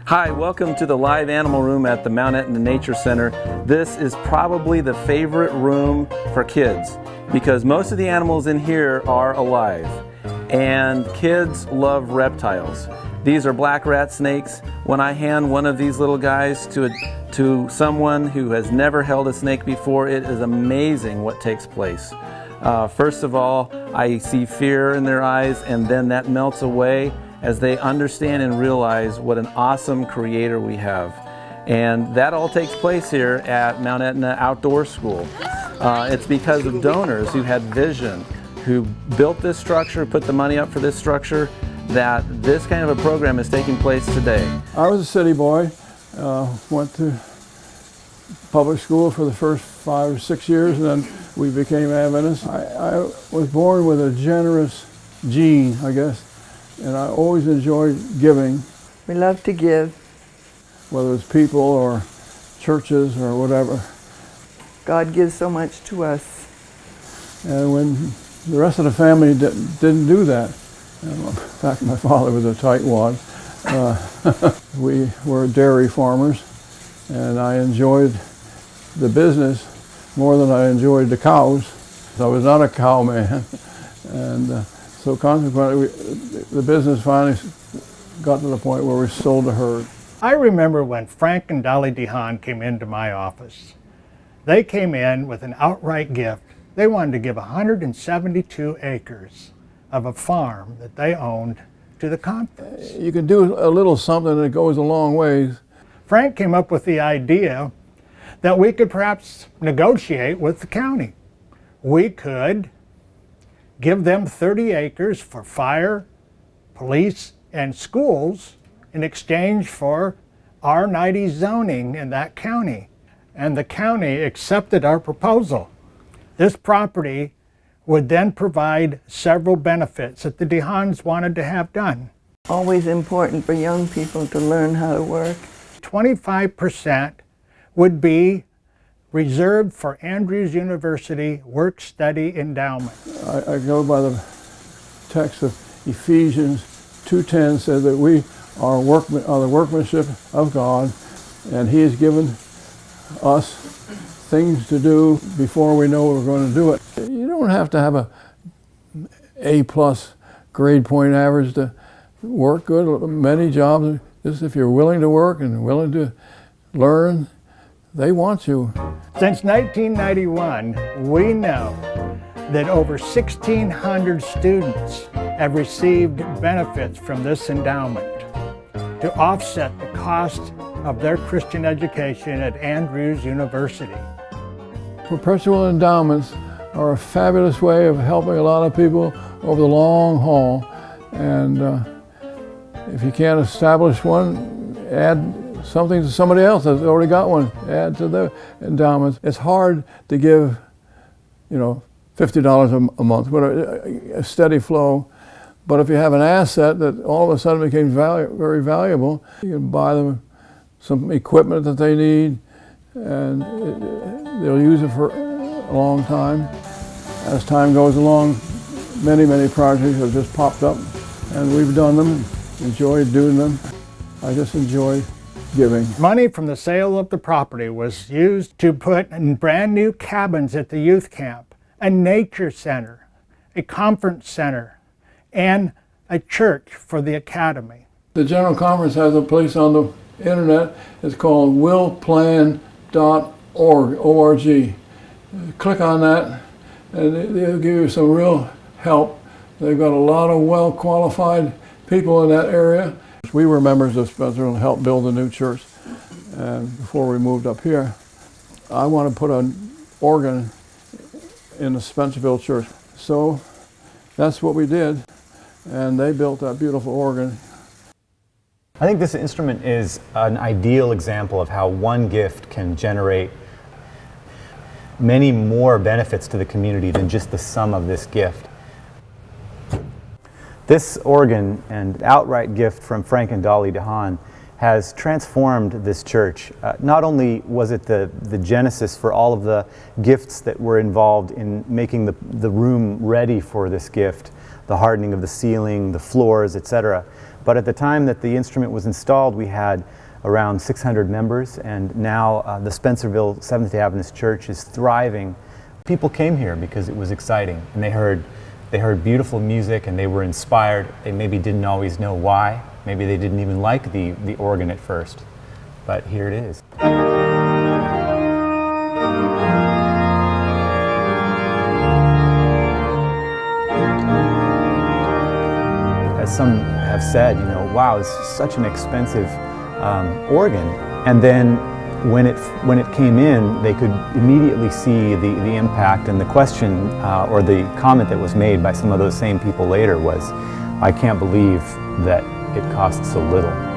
Hi, welcome to the live animal room at the Mount Etna Nature Center. This is probably the favorite room for kids because most of the animals in here are alive, and kids love reptiles. These are black rat snakes. When I hand one of these little guys to someone who has never held a snake before, it is amazing what takes place. First of all, I see fear in their eyes, and then that melts away as they understand and realize what an awesome creator we have. And that all takes place here at Mount Etna Outdoor School. It's because of donors who had vision, who built this structure, put the money up for this structure, that this kind of a program is taking place today. I was a city boy, went to public school for the first 5 or 6 years, and then we became Adventists. I was born with a generous gene, I guess, and I always enjoyed giving. We love to give. Whether it's people or churches or whatever. God gives so much to us. And when the rest of the family didn't do that, in fact, my father was a tightwad. We were dairy farmers, and I enjoyed the business more than I enjoyed the cows. I was not a cow man, and so consequently, the business finally got to the point where we sold the herd. I remember when Frank and Dolly DeHaan came into my office. They came in with an outright gift. They wanted to give 172 acres of a farm that they owned to the conference. You can do a little something that goes a long way. Frank came up with the idea that we could perhaps negotiate with the county. We could give them 30 acres for fire, police, and schools in exchange for R90 zoning in that county. And the county accepted our proposal. This property would then provide several benefits that the DeHaans wanted to have done. Always important for young people to learn how to work. 25% would be reserved for Andrews University Work-Study Endowment. I go by the text of Ephesians 2:10, says that we are the workmanship of God, and He has given us things to do before we know we're going to do it. You don't have to have a A+ grade point average to work good. Many jobs, just if you're willing to work and willing to learn, they want you. Since 1991, we know that over 1,600 students have received benefits from this endowment to offset the cost of their Christian education at Andrews University. Perpetual endowments are a fabulous way of helping a lot of people over the long haul. And if you can't establish one, add something to somebody else that's already got one. Add to their endowments. It's hard to give, $50 a month, a steady flow. But if you have an asset that all of a sudden becomes very valuable, you can buy them some equipment that they need, and they'll use it for a long time. As time goes along, many projects have just popped up, and we've done them, enjoyed doing them. I just enjoy giving. Money from the sale of the property was used to put in brand new cabins at the youth camp, a nature center, a conference center, and a church for the academy. The General Conference has a place on the internet. It's called willplan.org. Click on that, and they'll give you some real help. They've got a lot of well-qualified people in that area. We were members of Spencerville and helped build a new church. And before we moved up here, I want to put an organ in the Spencerville church. So that's what we did, and they built that beautiful organ. I think this instrument is an ideal example of how one gift can generate many more benefits to the community than just the sum of this gift. This organ and outright gift from Frank and Dolly DeHaan has transformed this church. Not only was it the genesis for all of the gifts that were involved in making the room ready for this gift, the hardening of the ceiling, the floors, etc., But at the time that the instrument was installed, we had around 600 members, and now the Spencerville Seventh-day Adventist Church is thriving. People came here because it was exciting, and they heard beautiful music, and they were inspired. They maybe didn't always know why. Maybe they didn't even like the organ at first, but here it is. As some have said, you know, wow, this is such an expensive organ. And then when it came in, they could immediately see the impact. And the question or the comment that was made by some of those same people later was, I can't believe that it costs so little.